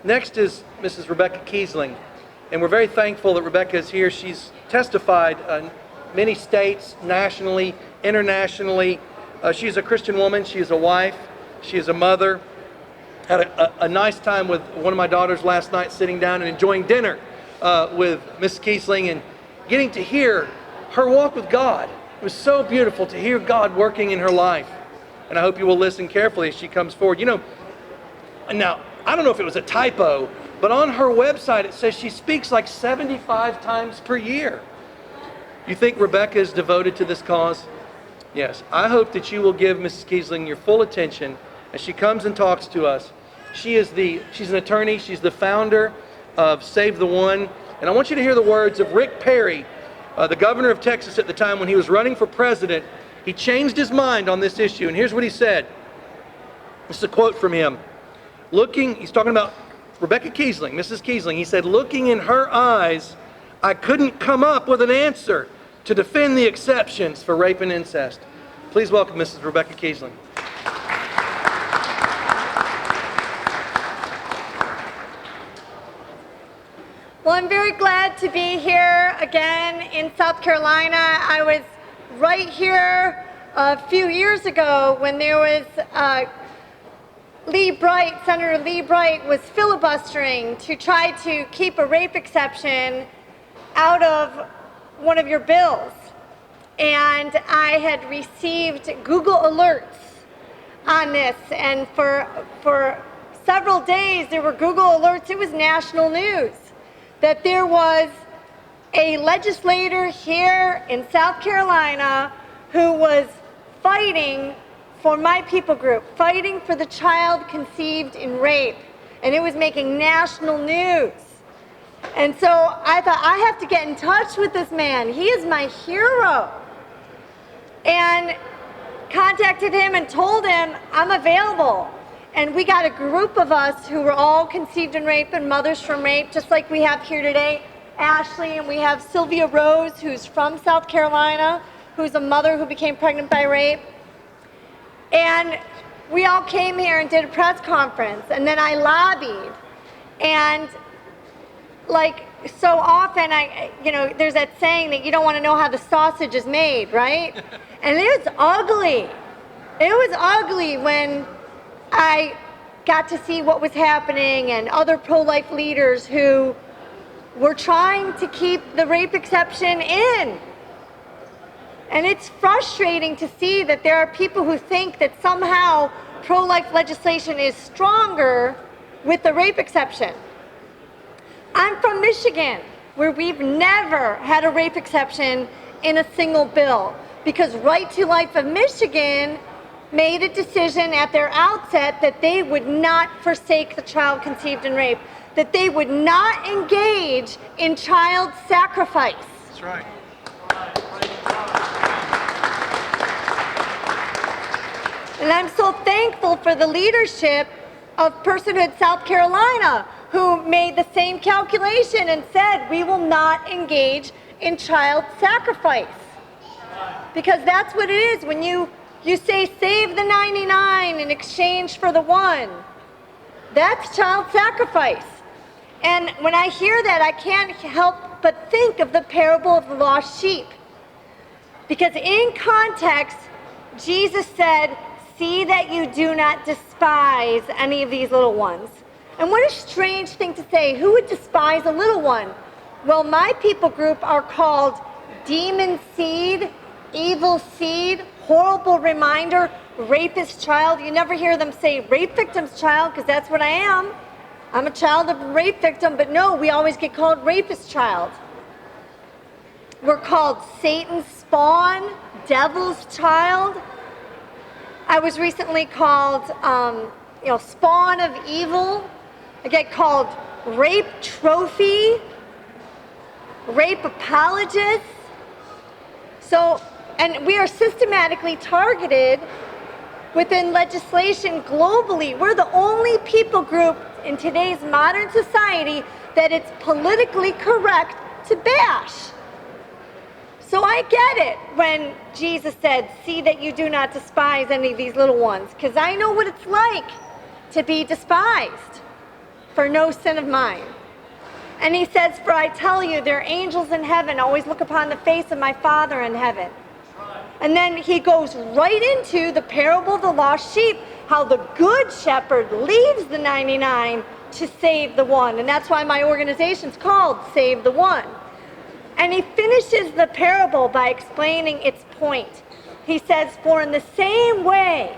Next is Mrs. Rebecca Kiessling, and we're very thankful that Rebecca is here. She's testified in many states, nationally, internationally. She's a Christian woman. She is a wife. She is a mother. Had a nice time with one of my daughters last night, sitting down and enjoying dinner with Mrs. Kiessling and getting to hear her walk with God. It was so beautiful to hear God working in her life. And I hope you will listen carefully as she comes forward. You know, now, I don't know if it was a typo, but on her website it says she speaks like 75 times per year. You think Rebecca is devoted to this cause? Yes. I hope that you will give Mrs. Kiessling your full attention as she comes and talks to us. She's an attorney. She's the founder of Save the One. And I want you to hear the words of Rick Perry, the governor of Texas at the time when he was running for president. He changed his mind on this issue. And here's what he said. This is a quote from him. He's talking about Rebecca Kiessling, Mrs. Kiessling. He said, "Looking in her eyes, I couldn't come up with an answer to defend the exceptions for rape and incest." Please welcome Mrs. Rebecca Kiessling. Well, I'm very glad to be here again in South Carolina. I was right here a few years ago when there was Senator Lee Bright was filibustering to try to keep a rape exception out of one of your bills. And I had received Google alerts on this, and for several days there were Google alerts. It was national news that there was a legislator here in South Carolina who was fighting for my people group, fighting for the child conceived in rape. And it was making national news. And so I thought, I have to get in touch with this man. He is my hero. And contacted him and told him I'm available. And we got a group of us who were all conceived in rape and mothers from rape, just like we have here today. Ashley, and we have Sylvia Rose, who's from South Carolina, who's a mother who became pregnant by rape. And we all came here and did a press conference, and then I lobbied. And like so often, there's that saying that you don't want to know how the sausage is made, right? And it was ugly. It was ugly when I got to see what was happening and other pro-life leaders who were trying to keep the rape exception in. And it's frustrating to see that there are people who think that somehow pro-life legislation is stronger with the rape exception. I'm from Michigan, where we've never had a rape exception in a single bill, because Right to Life of Michigan made a decision at their outset that they would not forsake the child conceived in rape, that they would not engage in child sacrifice. That's right. And I'm so thankful for the leadership of Personhood South Carolina, who made the same calculation and said, we will not engage in child sacrifice. Because that's what it is when you say save the 99 in exchange for the one. That's child sacrifice. And when I hear that, I can't help but think of the parable of the lost sheep. Because in context, Jesus said, see that you do not despise any of these little ones. And what a strange thing to say. Who would despise a little one? Well, my people group are called demon seed, evil seed, horrible reminder, rapist child. You never hear them say rape victim's child, because that's what I am. I'm a child of a rape victim, but no, we always get called rapist child. We're called Satan's spawn, devil's child. I was recently called, spawn of evil. I get called rape trophy, rape apologist. And we are systematically targeted within legislation globally. We're the only people group in today's modern society that it's politically correct to bash. So I get it when Jesus said, see that you do not despise any of these little ones, because I know what it's like to be despised. for no sin of mine. And he says, for I tell you, their angels in heaven always look upon the face of my Father in heaven. And then he goes right into the parable of the lost sheep, how the good shepherd leaves the 99 to save the one. And that's why my organization's called Save the One. And he finishes the parable by explaining its point. He says, for in the same way,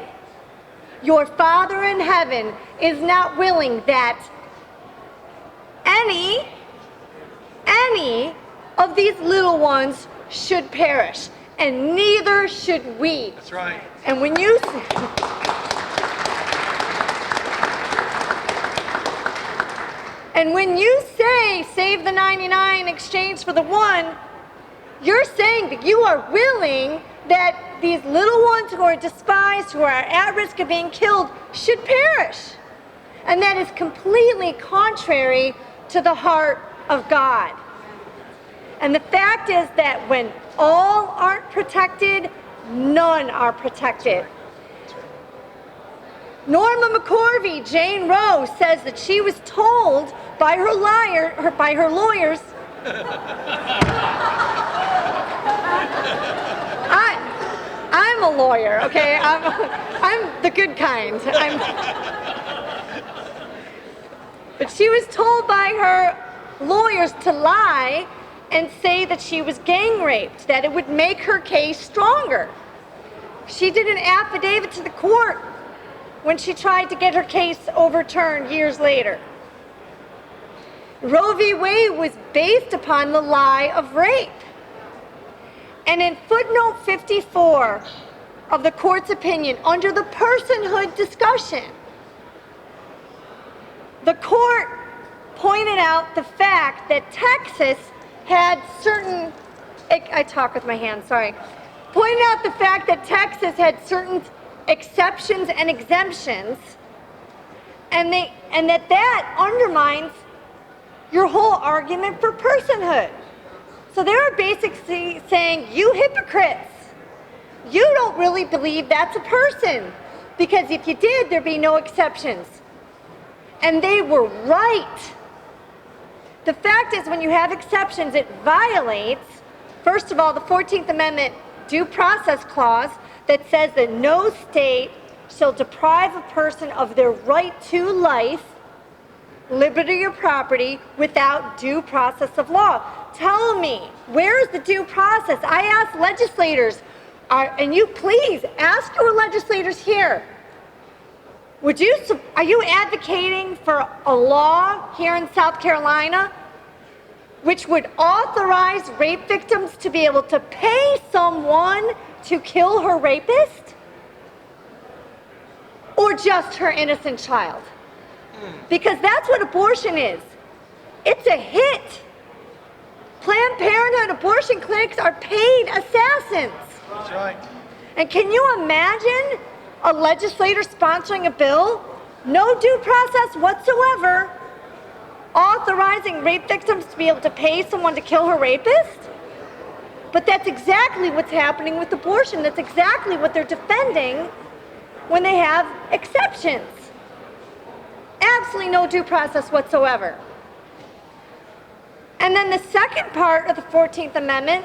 your Father in heaven is not willing that any of these little ones should perish, and neither should we. That's right. And when you say save the 99 in exchange for the one, you're saying that you are willing that these little ones who are despised, who are at risk of being killed, should perish. And that is completely contrary to the heart of God. And the fact is that when all aren't protected, none are protected. Norma McCorvey, Jane Roe, says that she was told by her lawyers, I'm a lawyer, okay? I'm the good kind. But she was told by her lawyers to lie and say that she was gang raped, that it would make her case stronger. She did an affidavit to the court when she tried to get her case overturned years later. Roe v. Wade was based upon the lie of rape. And in footnote 54 of the court's opinion, under the personhood discussion, the court pointed out the fact that Texas had certain, I talk with my hands, sorry, pointed out the fact that Texas had certain exceptions and exemptions, and that undermines your whole argument for personhood. So they were basically saying, you hypocrites, you don't really believe that's a person, because if you did, there'd be no exceptions. And they were right. The fact is, when you have exceptions, it violates, first of all, the 14th Amendment due process clause that says that no state shall deprive a person of their right to life, liberty, or property without due process of law. Tell me, where is the due process? I ask legislators, and you please ask your legislators here, are you advocating for a law here in South Carolina which would authorize rape victims to be able to pay someone to kill her rapist? Or just her innocent child? Because that's what abortion is. It's a hit. Planned Parenthood abortion clinics are paid assassins. That's right. And can you imagine a legislator sponsoring a bill, no due process whatsoever, authorizing rape victims to be able to pay someone to kill her rapist? But that's exactly what's happening with abortion. That's exactly what they're defending when they have exceptions. Absolutely no due process whatsoever. And then the second part of the 14th Amendment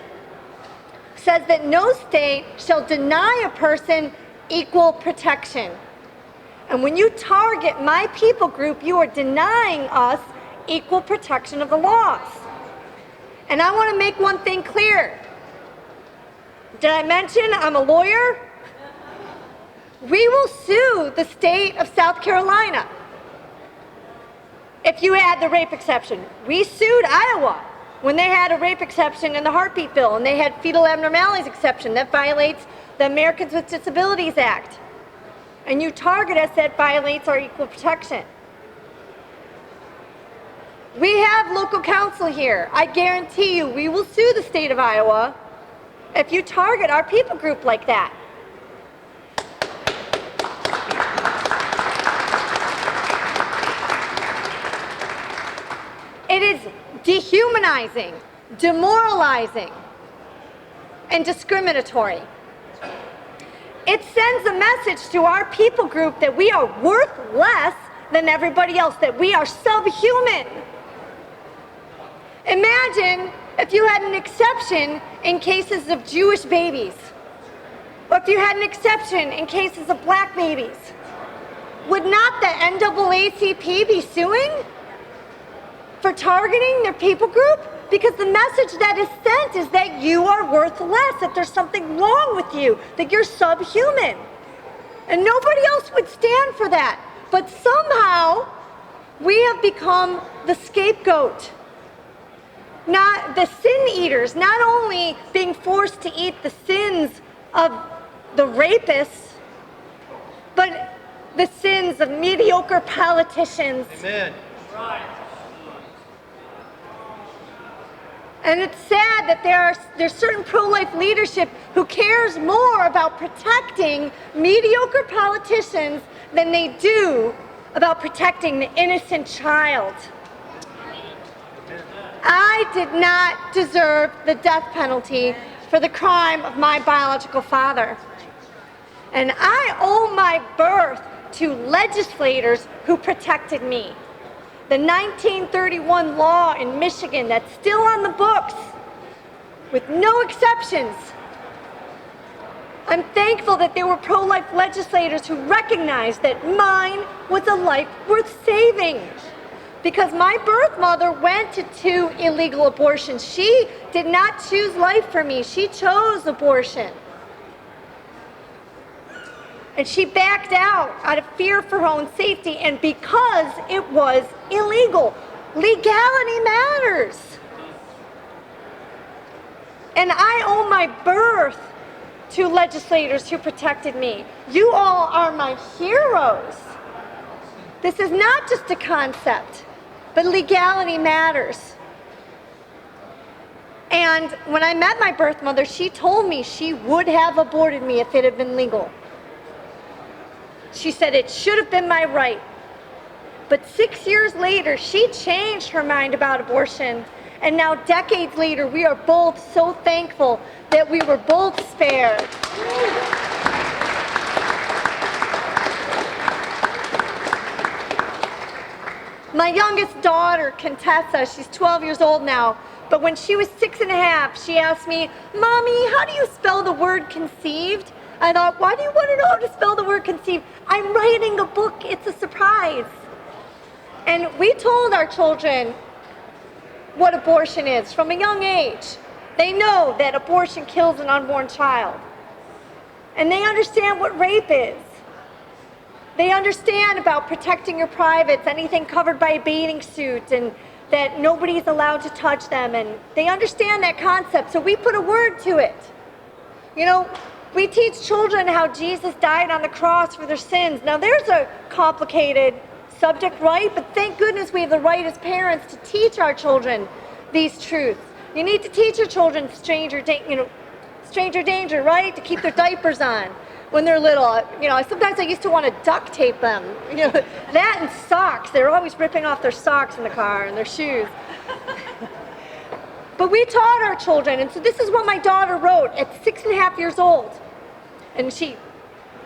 says that no state shall deny a person equal protection. And when you target my people group, you are denying us equal protection of the laws. And I want to make one thing clear. Did I mention I'm a lawyer? We will sue the state of South Carolina if you add the rape exception. We sued Iowa when they had a rape exception in the heartbeat bill, and they had fetal abnormalities exception that violates the Americans with Disabilities Act. And you target us, that violates our equal protection. We have local counsel here. I guarantee you we will sue the state of Iowa if you target our people group like that. It is dehumanizing, demoralizing, and discriminatory. It sends a message to our people group that we are worth less than everybody else, that we are subhuman. Imagine if you had an exception in cases of Jewish babies, or if you had an exception in cases of black babies. Would not the NAACP be suing for targeting their people group? Because the message that is sent is that you are worth less, that there's something wrong with you, that you're subhuman. And nobody else would stand for that. But somehow, we have become the scapegoat. Not the sin eaters, not only being forced to eat the sins of the rapists, but the sins of mediocre politicians. Amen. And it's sad that there's certain pro-life leadership who cares more about protecting mediocre politicians than they do about protecting the innocent child. I did not deserve the death penalty for the crime of my biological father. And I owe my birth to legislators who protected me. The 1931 law in Michigan that's still on the books with no exceptions. I'm thankful that there were pro-life legislators who recognized that mine was a life worth saving. Because my birth mother went to 2 illegal abortions. She did not choose life for me. She chose abortion. And she backed out of fear for her own safety, and because it was illegal. Legality matters. And I owe my birth to legislators who protected me. You all are my heroes. This is not just a concept, but legality matters. And when I met my birth mother, she told me she would have aborted me if it had been legal. She said it should have been my right. But 6 years later, she changed her mind about abortion. And now, decades later, we are both so thankful that we were both spared. My youngest daughter, Contessa, she's 12 years old now, but when she was 6.5, she asked me, "Mommy, how do you spell the word conceived?" I thought, why do you want to know how to spell the word conceived? I'm writing a book, it's a surprise. And we told our children what abortion is from a young age. They know that abortion kills an unborn child. And they understand what rape is. They understand about protecting your privates, anything covered by a bathing suit, and that nobody's allowed to touch them. And they understand that concept, so we put a word to it. You know, we teach children how Jesus died on the cross for their sins. Now there's a complicated subject, right? But thank goodness we have the right as parents to teach our children these truths. You need to teach your children stranger danger, right? To keep their diapers on when they're little. You know, sometimes I used to want to duct tape them. You know, that and socks. They're always ripping off their socks in the car and their shoes. But we taught our children, and so this is what my daughter wrote at 6.5 years old. And she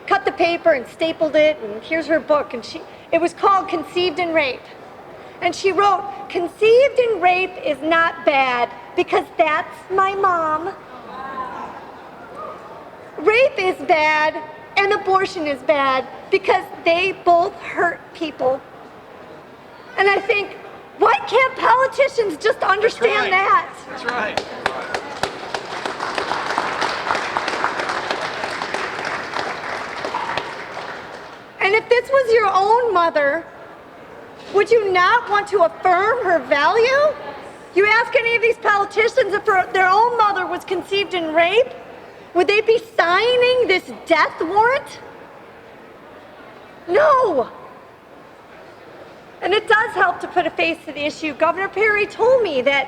cut the paper and stapled it, and here's her book, and it was called Conceived in Rape. And she wrote, "Conceived in rape is not bad because that's my mom. Rape is bad and abortion is bad because they both hurt people." And I think, why can't politicians just understand that? That's right. And if this was your own mother, would you not want to affirm her value? You ask any of these politicians if their own mother was conceived in rape, would they be signing this death warrant? No. And it does help to put a face to the issue. Governor Perry told me that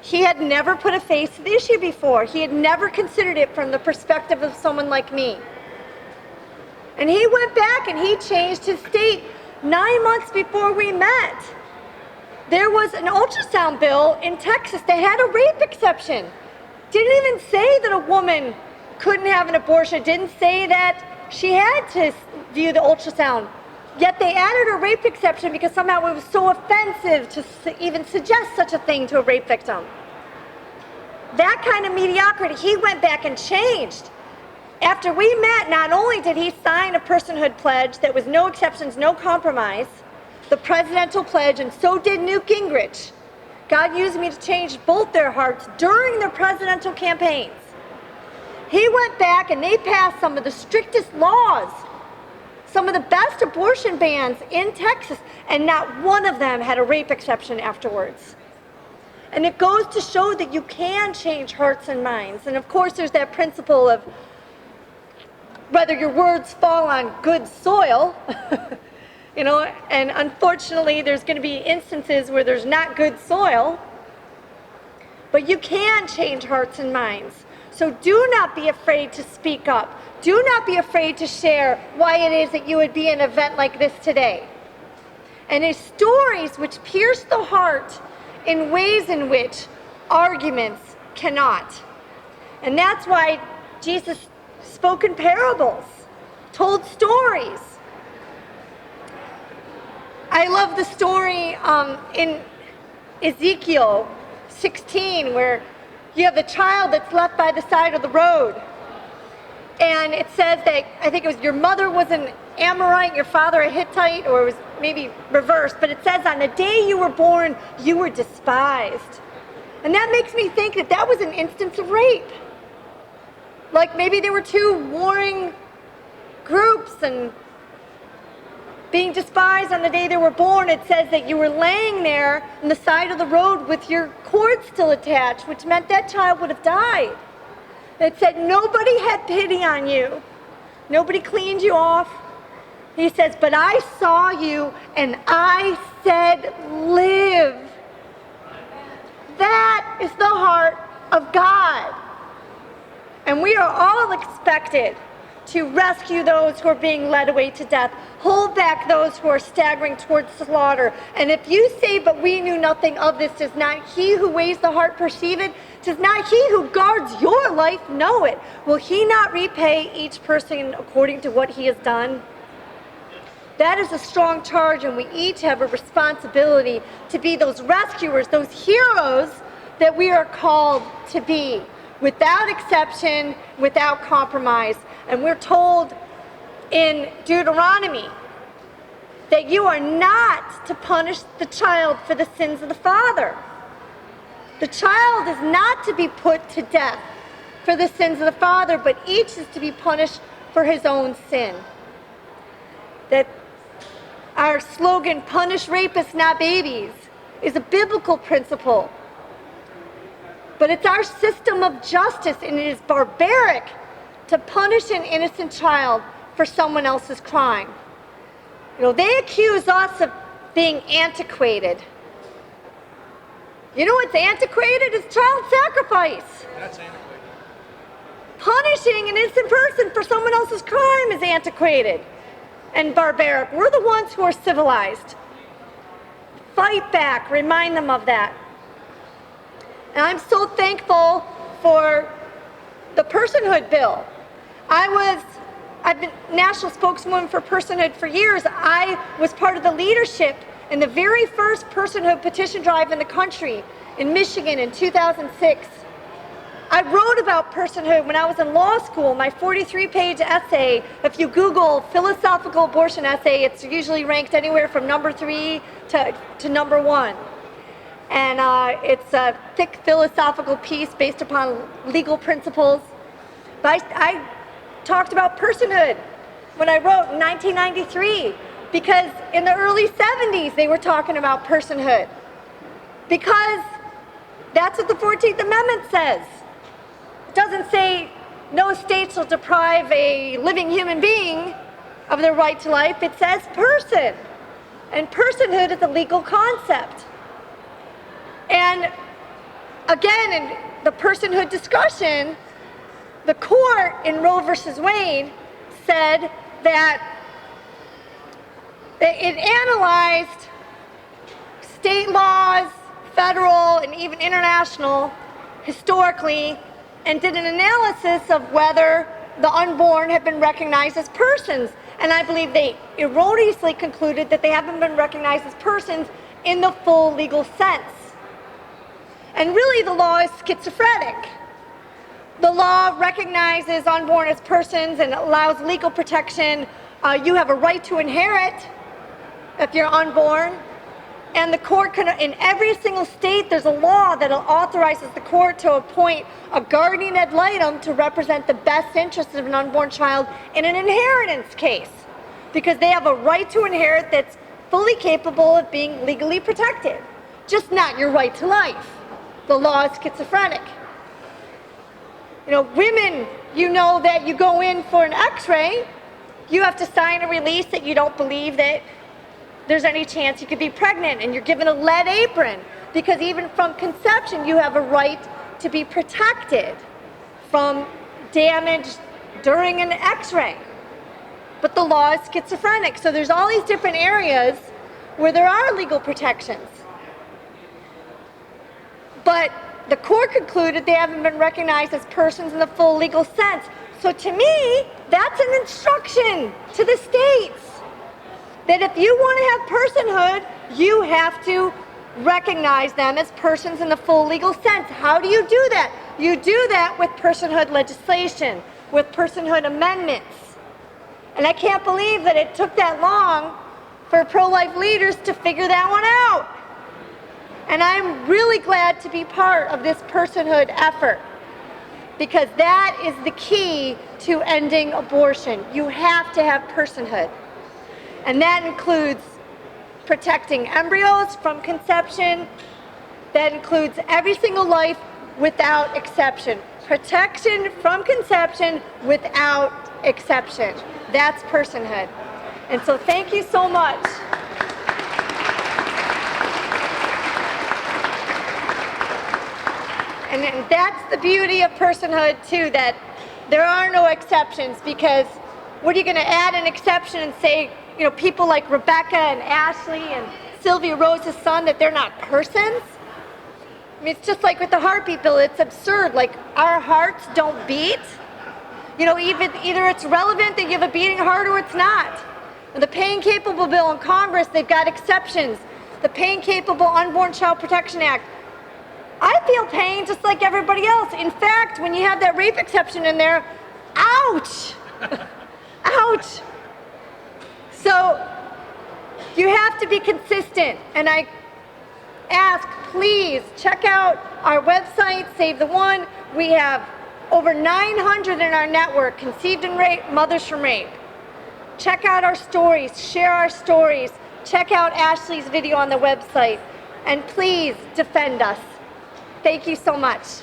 he had never put a face to the issue before. He had never considered it from the perspective of someone like me. And he went back and he changed his state 9 months before we met. There was an ultrasound bill in Texas that had a rape exception. Didn't even say that a woman couldn't have an abortion. Didn't say that she had to view the ultrasound. Yet they added a rape exception because somehow it was so offensive to even suggest such a thing to a rape victim. That kind of mediocrity, he went back and changed. After we met, not only did he sign a personhood pledge that was no exceptions, no compromise, the presidential pledge, and so did Newt Gingrich. God used me to change both their hearts during their presidential campaigns. He went back and they passed some of the strictest laws, some of the best abortion bans in Texas, and not one of them had a rape exception afterwards. And it goes to show that you can change hearts and minds. And of course, there's that principle of whether your words fall on good soil, you know, and unfortunately, there's going to be instances where there's not good soil, but you can change hearts and minds. So do not be afraid to speak up. Do not be afraid to share why it is that you would be in an event like this today. And it's stories which pierce the heart in ways in which arguments cannot. And that's why Jesus spoke in parables, told stories. I love the story in Ezekiel 16 where you have the child that's left by the side of the road. And it says that, I think it was your mother was an Amorite, your father a Hittite, or it was maybe reversed, but it says on the day you were born, you were despised. And that makes me think that that was an instance of rape. Like maybe there were two warring groups and being despised on the day they were born. It says that you were laying there on the side of the road with your cord still attached, which meant that child would have died. It said nobody had pity on you. Nobody cleaned you off. He says, but I saw you and I said, live. That is the heart of God. And we are all expected to rescue those who are being led away to death, hold back those who are staggering towards slaughter. And if you say, but we knew nothing of this, does not he who weighs the heart perceive it? Does not he who guards your life know it? Will he not repay each person according to what he has done? That is a strong charge, and we each have a responsibility to be those rescuers, those heroes that we are called to be, without exception, without compromise. And we're told in Deuteronomy that you are not to punish the child for the sins of the father. The child is not to be put to death for the sins of the father, but each is to be punished for his own sin. That our slogan, punish rapists, not babies, is a biblical principle. But it's our system of justice, and it is barbaric to punish an innocent child for someone else's crime. You know, they accuse us of being antiquated. You know what's antiquated? It's child sacrifice. That's antiquated. Punishing an innocent person for someone else's crime is antiquated and barbaric. We're the ones who are civilized. Fight back, remind them of that. And I'm so thankful for the Personhood bill. I've been national spokeswoman for Personhood for years. I was part of the leadership in the very first Personhood petition drive in the country in Michigan in 2006. I wrote about personhood when I was in law school, my 43-page essay. If you Google philosophical abortion essay, it's usually ranked anywhere from number 3 to number 1. And it's a thick philosophical piece based upon legal principles. But I talked about personhood when I wrote in 1993, because in the early 70s they were talking about personhood. Because that's what the 14th Amendment says. It doesn't say no state shall deprive a living human being of their right to life. It says person. And personhood is a legal concept. And again, in the personhood discussion, the court in Roe versus Wade said that it analyzed state laws, federal and even international, historically, and did an analysis of whether the unborn have been recognized as persons. And I believe they erroneously concluded that they haven't been recognized as persons in the full legal sense. And really, the law is schizophrenic. The law recognizes unborn as persons and allows legal protection. You have a right to inherit if you're unborn. And the court can, in every single state, there's a law that authorizes the court to appoint a guardian ad litem to represent the best interests of an unborn child in an inheritance case, because they have a right to inherit that's fully capable of being legally protected, just not your right to life. The law is schizophrenic. You know, women, you know that you go in for an x-ray, you have to sign a release that you don't believe that there's any chance you could be pregnant, and you're given a lead apron, because even from conception you have a right to be protected from damage during an x-ray. But the law is schizophrenic, so there's all these different areas where there are legal protections. But the court concluded they haven't been recognized as persons in the full legal sense. So to me, that's an instruction to the states that if you want to have personhood, you have to recognize them as persons in the full legal sense. How do you do that? You do that with personhood legislation, with personhood amendments. And I can't believe that it took that long for pro-life leaders to figure that one out. And I'm really glad to be part of this personhood effort, because that is the key to ending abortion. You have to have personhood. And that includes protecting embryos from conception. That includes every single life without exception. Protection from conception without exception. That's personhood. And so thank you so much. And that's the beauty of personhood too, that there are no exceptions, because what are you going to add an exception and say, you know, people like Rebecca and Ashley and Sylvia Rose's son, that they're not persons? I mean, it's just like with the heartbeat bill, it's absurd. Like, our hearts don't beat. You know, either it's relevant that you have a beating heart or it's not. The pain capable bill in Congress, they've got exceptions. The pain capable Unborn Child Protection Act, I feel pain just like everybody else. In fact, when you have that rape exception in there, ouch! Ouch! So you have to be consistent, and I ask, please check out our website, Save the One. We have over 900 in our network, conceived and raped, mothers from rape. Check out our stories, share our stories, check out Ashley's video on the website, and please defend us. Thank you so much.